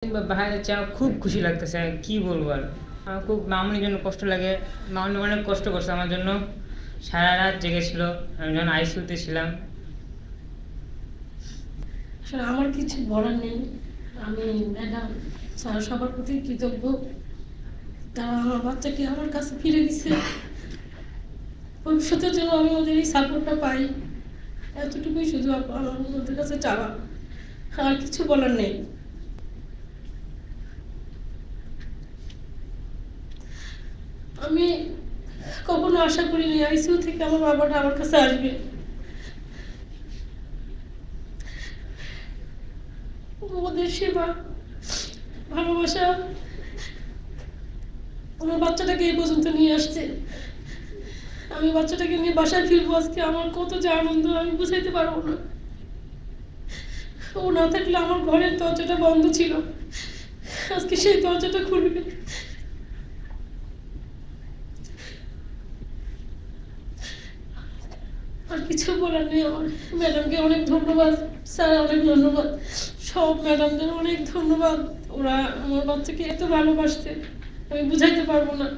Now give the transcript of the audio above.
বাইরে যাচ্ছি আমার খুব খুশি লাগতেছে, কি বলবো আর। আমার খুব মামুনির জন্য কষ্ট লাগে। মামুনি অনেক কষ্ট করছে আমার জন্য, সারা রাত জেগেছিল আমি যখন আইসিইউতে ছিলাম। আসলে আমার কিছু বলার নেই। আমি ম্যাডাম স্যার সবার প্রতি কৃতজ্ঞ। তারা আমার বাচ্চাকে আমার কাছে ফিরে দিচ্ছে। ভবিষ্যতের জন্য আমি ওদের এই সাপোর্টটা পাই, এতটুকুই শুধু আমার ওদের কাছে চাওয়া, আর কিছু বলার নেই। আমি কখনো আশা করিনি আইসিইউ থেকে আমার বাবাটা আমার কাছে আসবে। ওদের সেবা, ভালোবাসা আমার বাচ্চাটাকে এই পর্যন্ত নিয়ে আসছে। আমি বাচ্চাটাকে নিয়ে বাসায় ফিরবো আজকে, আমার কত যে আনন্দ আমি বুঝাইতে পারবো না। ও না থাকলে আমার ঘরের দরজাটা বন্ধ ছিল, আজকে সেই দরজাটা খুলবে। আর কিছু বলার নেই আমার। ম্যাডামকে অনেক ধন্যবাদ, স্যার অনেক ধন্যবাদ, সব ম্যাডামদের অনেক ধন্যবাদ। ওরা আমার বাচ্চাকে এত ভালোবাসতে আমি বুঝাইতে পারবো না।